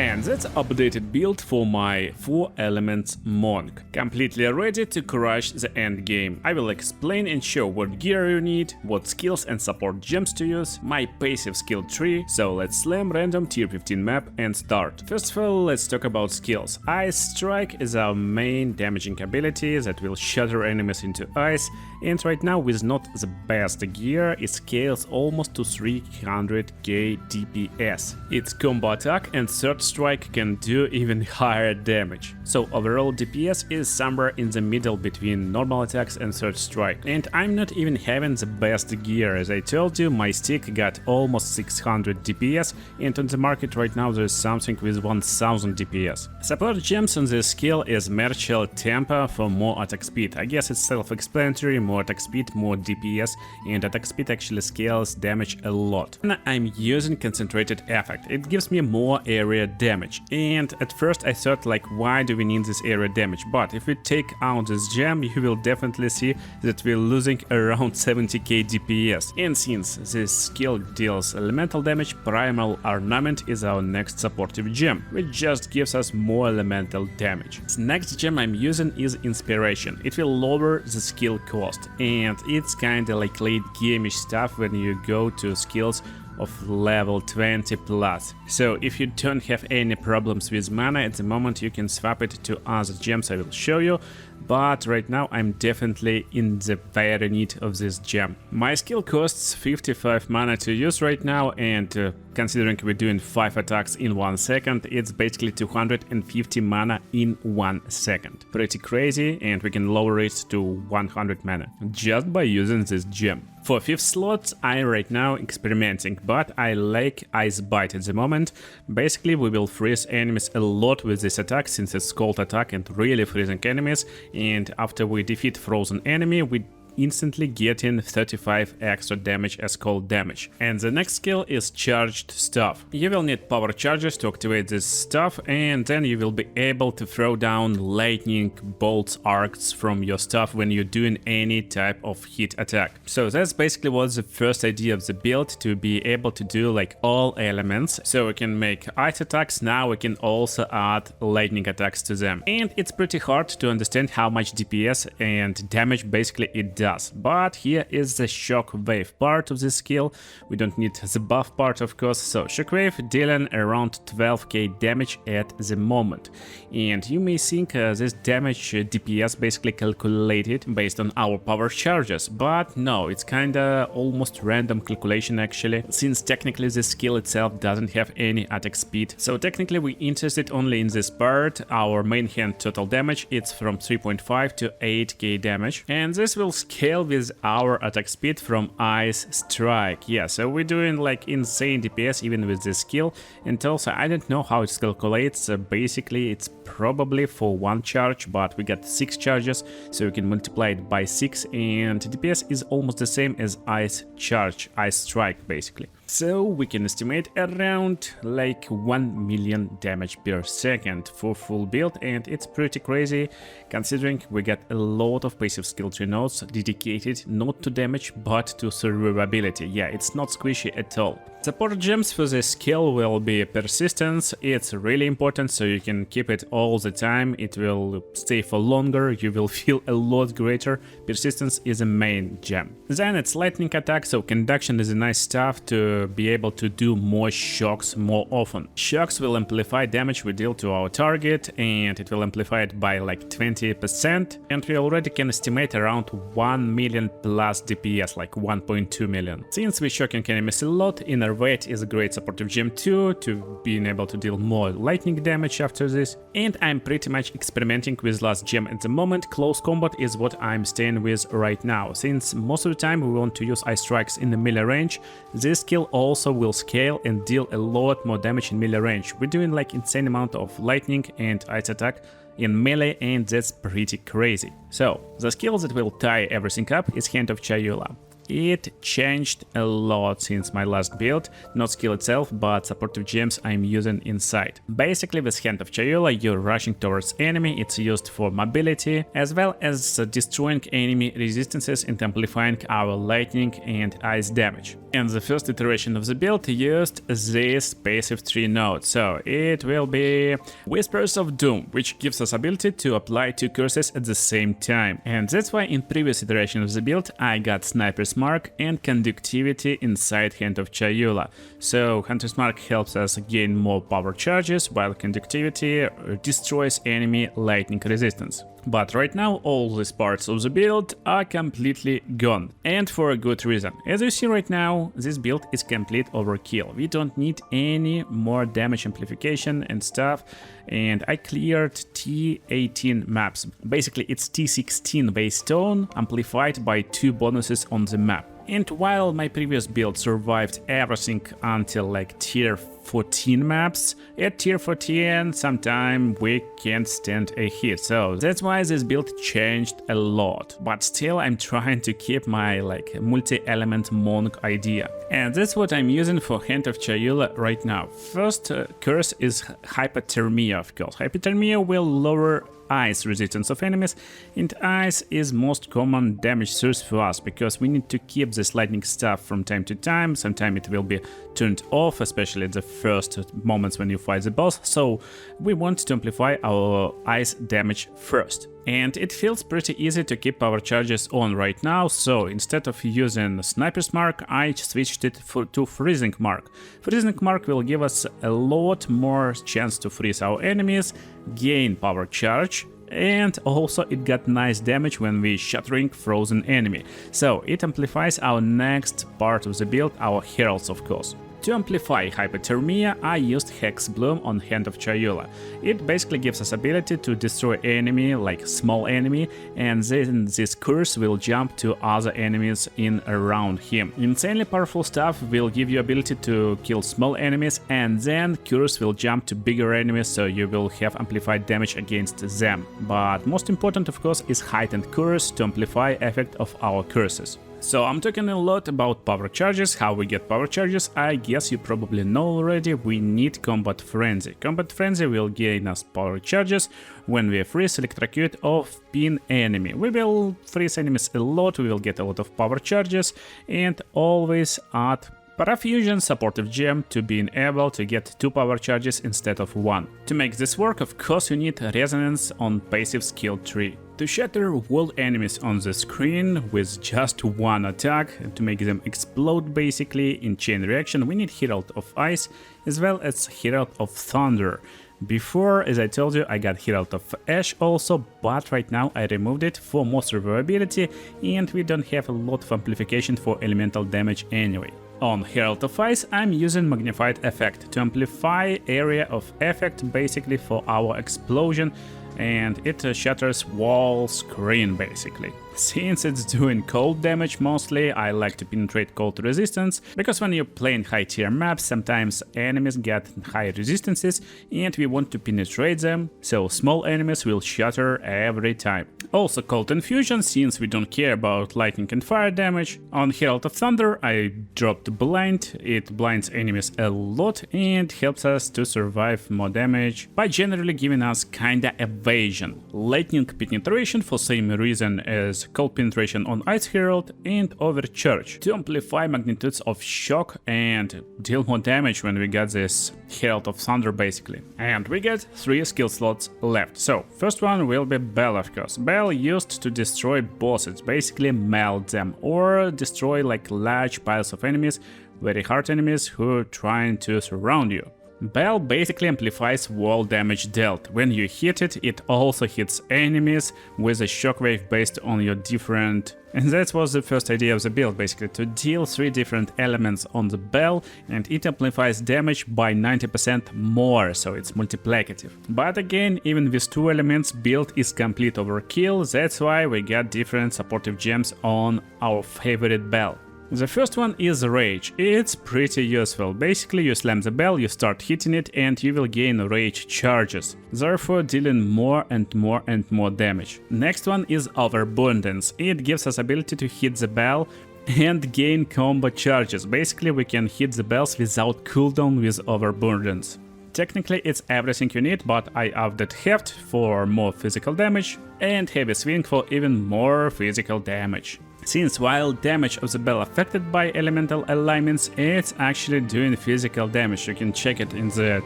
And that's updated build for my 4 elements monk, completely ready to crush the end game. I will explain and show what gear you need, what skills and support gems to use, my passive skill tree, so let's slam random tier 15 map and start. First of all, let's talk about skills. Ice Strike is our main damaging ability that will shatter enemies into ice, and right now with not the best gear, it scales almost to 300k DPS. Its combo attack and third strike can do even higher damage. So overall DPS is somewhere in the middle between normal attacks and third strike. And I'm not even having the best gear. As I told you, my stick got almost 600 DPS, and on the market right now there's something with 1000 DPS. Support gems on this skill is Martial Tempo for more attack speed. I guess it's self-explanatory, more attack speed, more DPS, and attack speed actually scales damage a lot. And I'm using Concentrated Effect. It gives me more area damage. And at first I thought like, why do we need this area damage? But if we take out this gem, you will definitely see that we're losing around 70k DPS. And since this skill deals elemental damage, Primal Ornament is our next supportive gem, which just gives us more elemental damage. The next gem I'm using is Inspiration. It will lower the skill cost, and it's kinda like late game-ish stuff when you go to skills of level 20 plus. So if you don't have any problems with mana at the moment, you can swap it to other gems I will show you, but right now I'm definitely in the very need of this gem. My skill costs 55 mana to use right now, and considering we're doing 5 attacks in 1 second, it's basically 250 mana in 1 second. Pretty crazy, and we can lower it to 100 mana just by using this gem. For 5th slots, I'm right now experimenting, but I like Ice Bite at the moment. Basically, we will freeze enemies a lot with this attack, since it's cold attack and really freezing enemies, and after we defeat frozen enemy, we instantly getting 35 extra damage as cold damage. And the next skill is Charged Stuff. You will need power charges to activate this stuff, and then you will be able to throw down lightning bolts, arcs from your stuff when you're doing any type of hit attack. So that's basically was the first idea of the build, to be able to do like all elements. So we can make ice attacks, now we can also add lightning attacks to them. And it's pretty hard to understand how much DPS and damage basically it does. But here is the shockwave part of this skill. We don't need the buff part, of course. So shockwave dealing around 12k damage at the moment, and you may think this damage DPS basically calculated based on our power charges, but no, it's kinda almost random calculation actually, since technically this skill itself doesn't have any attack speed. So technically we interested only in this part. Our main hand total damage, it's from 3.5 to 8k damage, and this will scale with our attack speed from Ice Strike. Yeah, so we're doing like insane DPS even with this skill, and also I don't know how it calculates. Basically it's probably for 1 charge, but we got 6 charges, so you can multiply it by 6, and DPS is almost the same as Ice Charge, Ice Strike basically. So we can estimate around like 1 million damage per second for full build, and it's pretty crazy considering we got a lot of passive skill tree nodes dedicated not to damage but to survivability. Yeah, it's not squishy at all. Support gems for this skill will be Persistence. It's really important, so you can keep it all the time. It will stay for longer, you will feel a lot greater. Persistence is a main gem. Then it's Lightning Attack, so Conduction is a nice stuff to be able to do more shocks more often. Shocks will amplify damage we deal to our target, and it will amplify it by like 20%, and we already can estimate around 1 million plus DPS, like 1.2 million. Since we're shocking enemies a lot, Inner Weight is a great supportive gem too, to being able to deal more lightning damage after this. And I'm pretty much experimenting with last gem at the moment. Close Combat is what I'm staying with right now, since most of the time we want to use Ice Strikes in the melee range. This skill also will scale and deal a lot more damage in melee range. We're doing like insane amount of lightning and ice attack in melee, and that's pretty crazy. So the skill that will tie everything up is Hand of Chayula. it changed a lot since my last build, not skill itself, but supportive gems I'm using inside. Basically, with Hand of Chayula, you're rushing towards enemy, it's used for mobility, as well as destroying enemy resistances and amplifying our lightning and ice damage. And the first iteration of the build used this passive tree node, so it will be Whispers of Doom, which gives us ability to apply 2 curses at the same time. And that's why in previous iteration of the build I got Sniper's Mark and Conductivity inside Hand of Chayula. So Hunter's Mark helps us gain more power charges, while Conductivity destroys enemy lightning resistance. But right now all these parts of the build are completely gone, and for a good reason. As you see right now, this build is complete overkill. We don't need any more damage amplification and stuff, and I cleared T18 maps. Basically it's T16 base tone amplified by 2 bonuses on the map. And while my previous build survived everything until like tier 14 maps, at tier 14 sometime we can't stand a hit, so that's why this build changed a lot. But still I'm trying to keep my like multi-element monk idea. And that's what I'm using for Hand of Chayula right now. First curse is Hypothermia, of course. Hypothermia will lower ice resistance of enemies, and ice is most common damage source for us because we need to keep this lightning stuff from time to time. Sometimes it will be turned off, especially at the first moments when you fight the boss, so we want to amplify our ice damage first. And it feels pretty easy to keep power charges on right now, so instead of using Sniper's Mark, I switched it to Freezing Mark. Freezing Mark will give us a lot more chance to freeze our enemies, gain power charge, and also it got nice damage when we shattering frozen enemy. So it amplifies our next part of the build, our Heralds of course. To amplify Hypothermia, I used Hex Bloom on Hand of Chayula. It basically gives us ability to destroy enemy, like small enemy, and then this curse will jump to other enemies in around him. Insanely powerful stuff will give you ability to kill small enemies, and then curse will jump to bigger enemies, so you will have amplified damage against them. But most important of course is Heightened Curse to amplify effect of our curses. So I'm talking a lot about power charges, how we get power charges. I guess you probably know already, we need Combat Frenzy. Combat Frenzy will gain us power charges when we freeze, electrocute or pin enemy. We will freeze enemies a lot, we will get a lot of power charges, and always add Parafusion supportive gem to being able to get 2 power charges instead of 1. To make this work, of course you need Resonance on passive skill tree. To shatter wall enemies on the screen with just 1 attack, to make them explode basically in chain reaction, we need Herald of Ice as well as Herald of Thunder. Before, as I told you, I got Herald of Ash also, but right now I removed it for more survivability, and we don't have a lot of amplification for elemental damage anyway. On Herald of Ice, I'm using Magnified Effect to amplify area of effect basically for our explosion, and it shatters wall screen basically. Since it's doing cold damage mostly, I like to penetrate cold resistance, because when you're playing high tier maps, sometimes enemies get high resistances and we want to penetrate them, so small enemies will shatter every time. Also Cold Infusion, since we don't care about lightning and fire damage. On Herald of Thunder I dropped Blind, it blinds enemies a lot and helps us to survive more damage by generally giving us kinda evasion. Lightning penetration for same reason as Cold Penetration on Ice Herald, and Overcharge to amplify magnitudes of shock and deal more damage when we get this Herald of Thunder basically. And we get 3 skill slots left. So first one will be Bell of course. Bell used to destroy bosses, basically melt them or destroy like large piles of enemies, very hard enemies who are trying to surround you. Bell basically amplifies wall damage dealt. When you hit it, it also hits enemies with a shockwave based on your different... And that was the first idea of the build, basically, to deal 3 different elements on the bell, and it amplifies damage by 90% more, so it's multiplicative. But again, even with 2 elements, build is complete overkill, that's why we got different supportive gems on our favorite bell. The first one is Rage. It's pretty useful. Basically, you slam the bell, you start hitting it, and you will gain rage charges, therefore dealing more and more damage. Next one is Overabundance. It gives us ability to hit the bell and gain combo charges. Basically, we can hit the bells without cooldown with overburdens. Technically, it's everything you need, but I added heft for more physical damage and heavy swing for even more physical damage. Since while damage of the bell affected by elemental alignments, it's actually doing physical damage. You can check it in the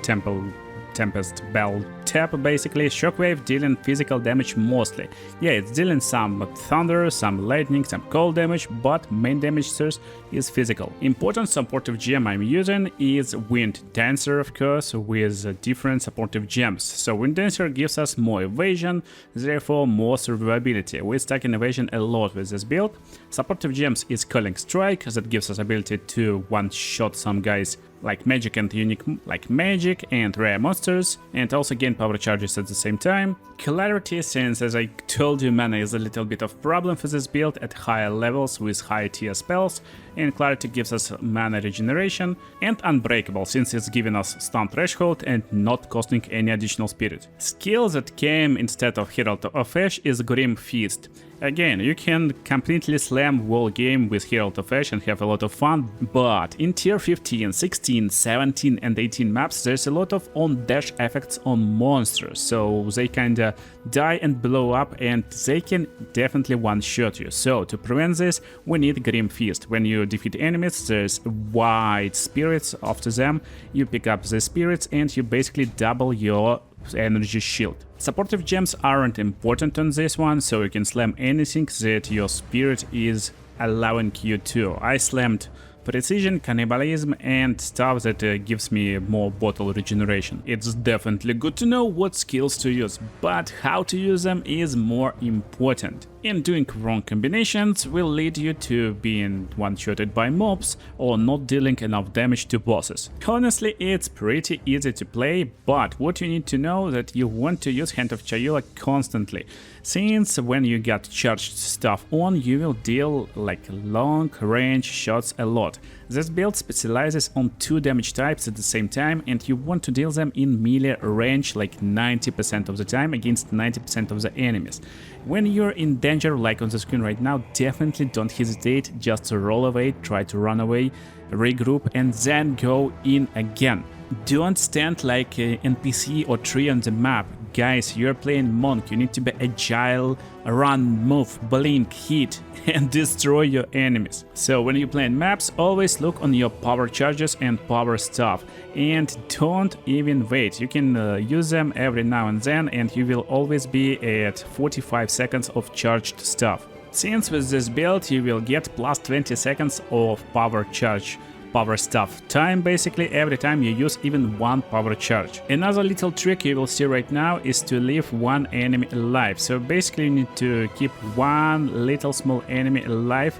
Tempest Bell tab. Basically, Shockwave dealing physical damage mostly. Yeah, it's dealing some thunder, some lightning, some cold damage, but main damage source is physical. Important supportive gem I'm using is Wind Dancer, of course, with different supportive gems. So Wind Dancer gives us more evasion, therefore more survivability. We stack in evasion a lot with this build. Supportive gems is Calling Strike, that gives us ability to one-shot some guys like magic and unique, like magic and rare monsters, and also gain power charges at the same time. Clarity, since as I told you, mana is a little bit of problem for this build at higher levels with high tier spells, and Clarity gives us mana regeneration, and Unbreakable, since it's giving us stun threshold and not costing any additional spirit. Skill that came instead of Herald of Ash is Grim Feast. Again, you can completely slam whole game with Herald of Ash and have a lot of fun, but in tier 15, 16, 17 and 18 maps there's a lot of on-dash effects on monsters, so they kinda die and blow up and they can definitely one-shot you. So to prevent this, we need Grim Feast. When you defeat enemies, there's white spirits after them, you pick up the spirits and you basically double your energy shield. Supportive gems aren't important on this one, so you can slam anything that your spirit is allowing you to. I slammed precision, cannibalism and stuff that gives me more bottle regeneration. It's definitely good to know what skills to use, but how to use them is more important. And doing wrong combinations will lead you to being one-shotted by mobs or not dealing enough damage to bosses. Honestly, it's pretty easy to play, but what you need to know that you want to use Hand of Chayula constantly, since when you get charged stuff on, you will deal like long-range shots a lot. This build specializes on 2 damage types at the same time, and you want to deal them in melee range like 90% of the time against 90% of the enemies. When you're in danger, like on the screen right now, definitely don't hesitate, just roll away, try to run away, regroup and then go in again. Don't stand like an NPC or tree on the map. Guys, you're playing Monk, you need to be agile, run, move, blink, hit and destroy your enemies. So when you play maps, always look on your power charges and power stuff, and don't even wait. You can use them every now and then and you will always be at 45 seconds of charged stuff. Since with this build you will get plus 20 seconds of power charge. Power stuff time basically every time you use even one power charge. Another little trick you will see right now is to leave one enemy alive. So basically you need to keep one little small enemy alive,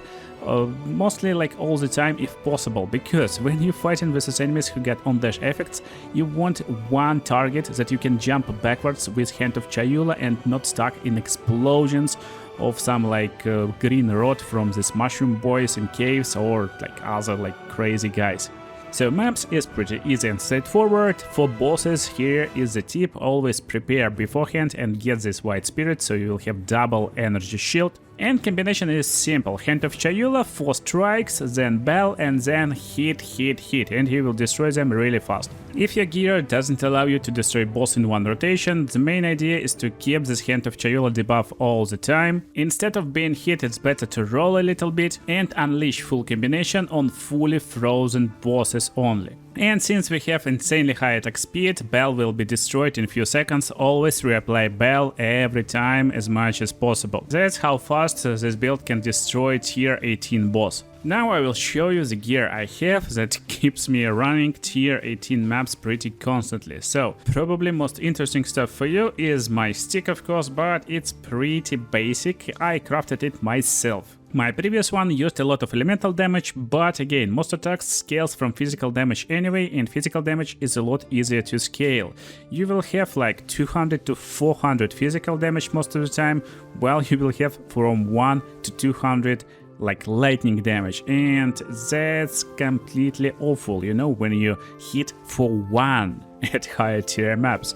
mostly like all the time if possible, because when you're fighting versus enemies who get on-dash effects, you want one target that you can jump backwards with Hand of Chayula and not stuck in explosions of some like green rot from these mushroom boys in caves or like other like crazy guys. So maps is pretty easy and straightforward. For bosses, here is the tip: always prepare beforehand and get this white spirit so you will have double energy shield. And combination is simple: Hand of Chayula, 4 strikes, then bell, and then hit, and he will destroy them really fast. If your gear doesn't allow you to destroy boss in one rotation, the main idea is to keep this Hand of Chayula debuff all the time. Instead of being hit, it's better to roll a little bit and unleash full combination on fully frozen bosses only. And since we have insanely high attack speed, Bell will be destroyed in a few seconds. Always reapply Bell every time as much as possible. That's how fast this build can destroy tier 18 boss. Now I will show you the gear I have that keeps me running tier 18 maps pretty constantly. So probably most interesting stuff for you is my stick, of course, but it's pretty basic. I crafted it myself. My previous one used a lot of elemental damage, but again, most attacks scales from physical damage anyway, and physical damage is a lot easier to scale. You will have like 200 to 400 physical damage most of the time, while you will have from 1 to 200 like lightning damage, and that's completely awful, you know, when you hit for 1 at higher tier maps.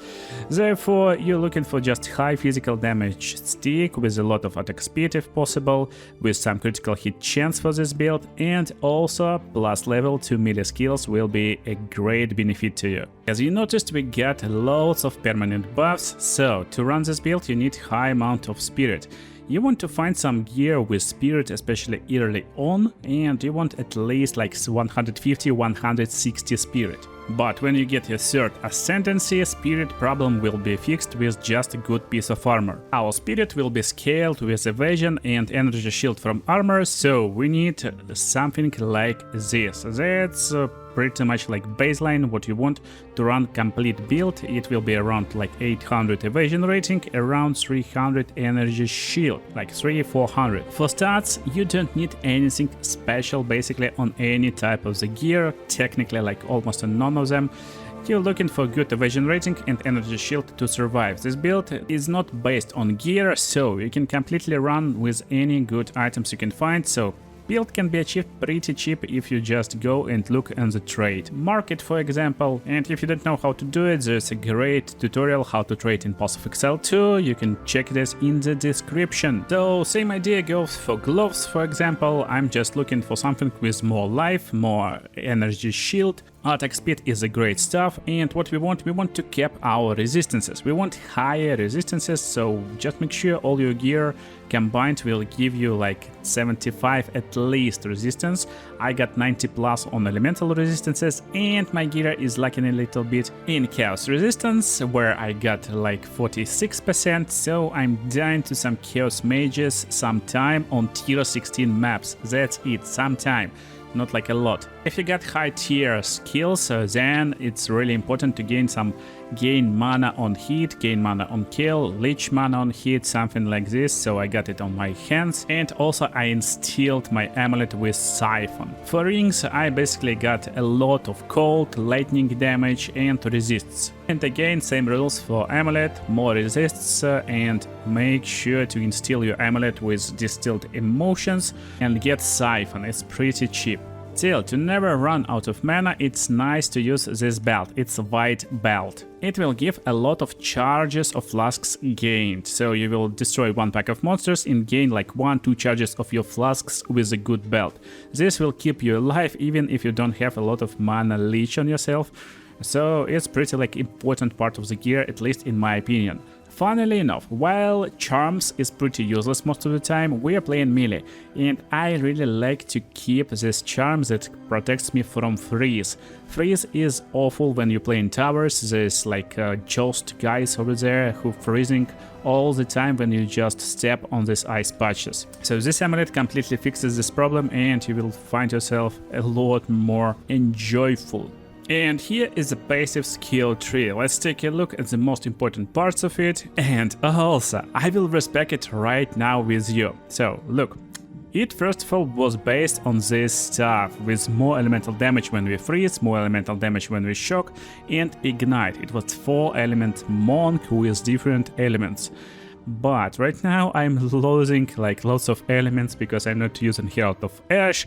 Therefore, you're looking for just high physical damage stick with a lot of attack speed if possible, with some critical hit chance for this build, and also plus level 2 melee skills will be a great benefit to you. As you noticed, we got loads of permanent buffs, so to run this build you need high amount of spirit. You want to find some gear with spirit, especially early on, and you want at least like 150-160 spirit. But when you get your third ascendancy, spirit problem will be fixed with just a good piece of armor. Our spirit will be scaled with evasion and energy shield from armor, so we need something like this. That's pretty much like baseline what you want to run complete build. It will be around like 800 evasion rating, around 300 energy shield, like 300-400. For stats, you don't need anything special basically on any type of the gear, technically like almost none of them. You're looking for good evasion rating and energy shield to survive. This build is not based on gear, so you can completely run with any good items you can find, so build can be achieved pretty cheap if you just go and look on the trade market, for example. And if you don't know how to do it, there's a great tutorial how to trade in Pulse of Exile 2. You can check this in the description. So same idea goes for gloves, for example. I'm just looking for something with more life, more energy shield. Attack speed is a great stuff, and what we want to cap our resistances. We want higher resistances, so just make sure all your gear combined will give you like 75 at least resistance. I got 90 plus on elemental resistances, and my gear is lacking a little bit in chaos resistance, where I got like 46%, so I'm dying to some chaos mages sometime on tier 16 maps. That's it, sometime. Not like a lot. If you got high tier skills, then it's really important to gain mana on hit, gain mana on kill, leech mana on hit, something like this, so I got it on my hands. And also I instilled my amulet with siphon. For rings I basically got a lot of cold, lightning damage and resists. And again, same rules for amulet, more resists, and make sure to instill your amulet with distilled emotions and get siphon, it's pretty cheap. Still, to never run out of mana, it's nice to use this belt. It's a white belt. It will give a lot of charges of flasks gained, so you will destroy one pack of monsters and gain like 1-2 charges of your flasks with a good belt. This will keep you alive even if you don't have a lot of mana leech on yourself, so it's pretty like important part of the gear, at least in my opinion. Funnily enough, while charms is pretty useless most of the time, we are playing melee, and I really like to keep this charm that protects me from freeze. Freeze is awful when you play in towers. There's like joust guys over there who freezing all the time when you just step on these ice patches. So this amulet completely fixes this problem, and you will find yourself a lot more enjoyable. And here is the passive skill tree. Let's take a look at the most important parts of it, and also I will respec it right now with you. So look, it first of all was based on this stuff, with more elemental damage when we freeze, more elemental damage when we shock, and ignite. It was 4 element monk with different elements. But right now I'm losing like lots of elements because I'm not using Herald of Ash.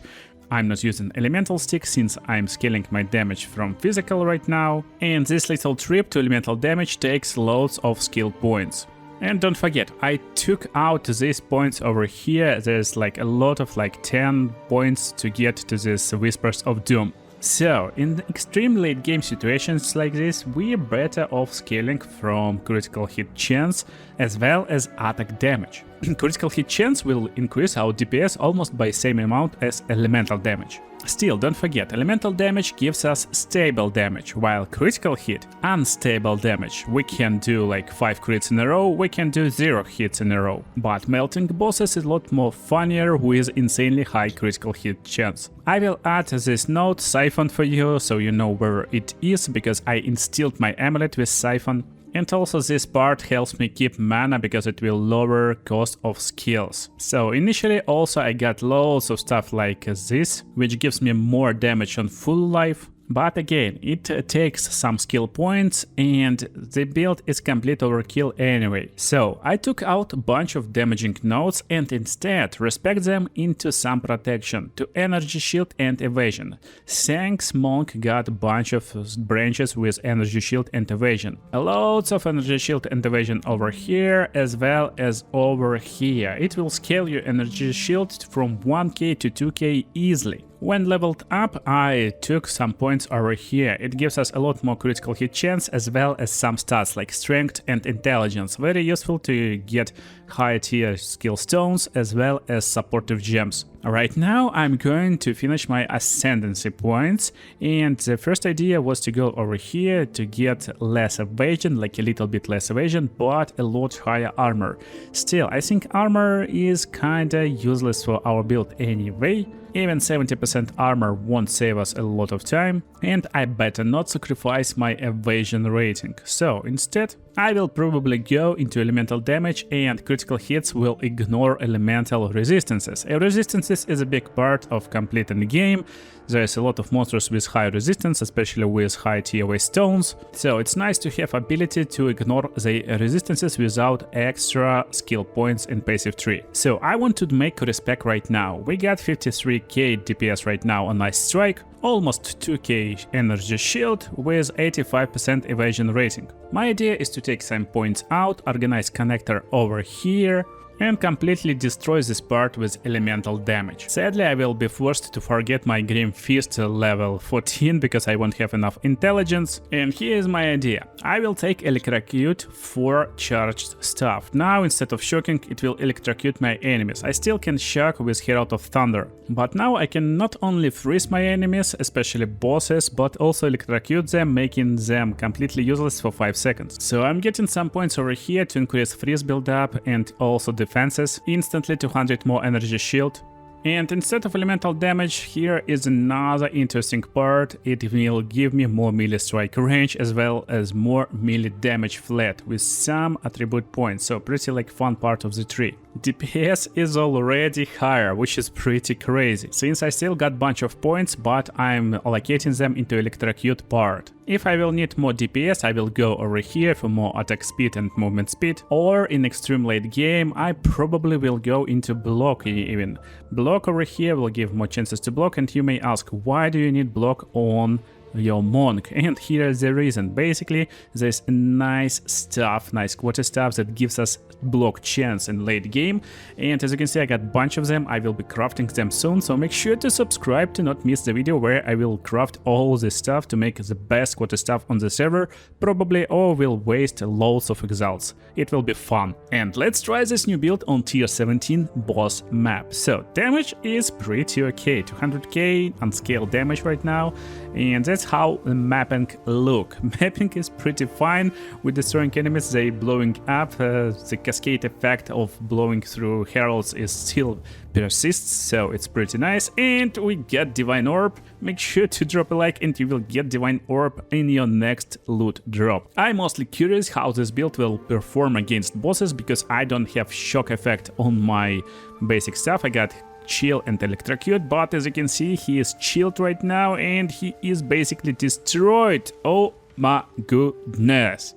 I'm not using elemental stick since I'm scaling my damage from physical right now, and this little trip to elemental damage takes loads of skill points. And don't forget, I took out these points over here. There's like a lot of like 10 points to get to this Whispers of Doom. So, in extreme late game situations like this, we're better off scaling from critical hit chance as well as attack damage. Critical hit chance will increase our DPS almost by same amount as elemental damage. Still, don't forget, elemental damage gives us stable damage, while critical hit, unstable damage. We can do like 5 crits in a row, we can do 0 hits in a row. But melting bosses is a lot more funnier with insanely high critical hit chance. I will add this note siphon for you, so you know where it is, because I instilled my amulet with siphon. And also this part helps me keep mana because it will lower cost of skills. So initially also I got loads of stuff like this, which gives me more damage on full life. But again, it takes some skill points and the build is complete overkill anyway. So I took out a bunch of damaging nodes and instead respec them into some protection to energy shield and evasion. Thanks, Monk got a bunch of branches with energy shield and evasion. Loads of energy shield and evasion over here as well as over here. It will scale your energy shield from 1k to 2k easily. When leveled up, I took some points over here. It gives us a lot more critical hit chance as well as some stats like strength and intelligence. Very useful to get high tier skill stones as well as supportive gems. Right now I'm going to finish my ascendancy points, and the first idea was to go over here to get less evasion, like a little bit less evasion, but a lot higher armor. Still, I think armor is kinda useless for our build anyway. Even 70% armor won't save us a lot of time, and I better not sacrifice my evasion rating. So instead, I will probably go into elemental damage, and critical hits will ignore elemental resistances. Resistances is a big part of completing the game. There's a lot of monsters with high resistance, especially with high TOE stones, so it's nice to have ability to ignore the resistances without extra skill points in passive tree. So I want to make Respec right now. We got 53k DPS right now on Ice Strike, almost 2k energy shield with 85% evasion rating. My idea is to take some points out, organize connector over here, and completely destroy this part with elemental damage. Sadly, I will be forced to forget my Grim Fist level 14 because I won't have enough intelligence. And here is my idea. I will take electrocute for charged stuff. Now instead of shocking, it will electrocute my enemies. I still can shock with Herald of Thunder. But now I can not only freeze my enemies, especially bosses, but also electrocute them, making them completely useless for 5 seconds. So I'm getting some points over here to increase freeze build-up and also defenses, instantly 200 more energy shield. And instead of elemental damage, here is another interesting part. It will give me more melee strike range as well as more melee damage flat with some attribute points, so pretty like fun part of the tree. DPS is already higher, which is pretty crazy, since I still got bunch of points, but I'm allocating them into electrocute part. If I will need more DPS, I will go over here for more attack speed and movement speed, or in extreme late game, I probably will go into block even. Block over here will give more chances to block, and you may ask, why do you need block on your monk? And here is the reason. Basically, there's nice stuff, nice quarter stuff that gives us block chance in late game, and as you can see, I got a bunch of them. I will be crafting them soon, so make sure to subscribe to not miss the video where I will craft all this stuff to make the best quarter stuff on the server, probably, or will waste loads of exiles. It will be fun. And let's try this new build on tier 17 boss map. So damage is pretty okay, 200k unscaled damage right now, and that's how the mapping look. Mapping is pretty fine with destroying enemies, they blowing up, the cascade effect of blowing through Heralds is still persists, so it's pretty nice. And we get Divine Orb. Make sure to drop a like and you will get Divine Orb in your next loot drop. I'm mostly curious how this build will perform against bosses because I don't have shock effect on my basic stuff. I got chill and electrocute, but as you can see, he is chilled right now and he is basically destroyed. Oh my goodness.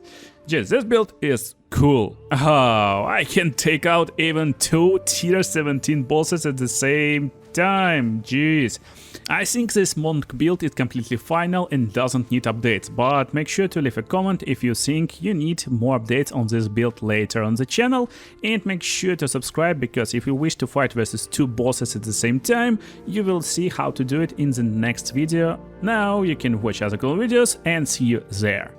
Just this build is cool. Oh, I can take out even 2 tier 17 bosses at the same time. Jeez. I think this monk build is completely final and doesn't need updates, but make sure to leave a comment if you think you need more updates on this build later on the channel, and make sure to subscribe because if you wish to fight versus 2 bosses at the same time, you will see how to do it in the next video. Now you can watch other cool videos and see you there.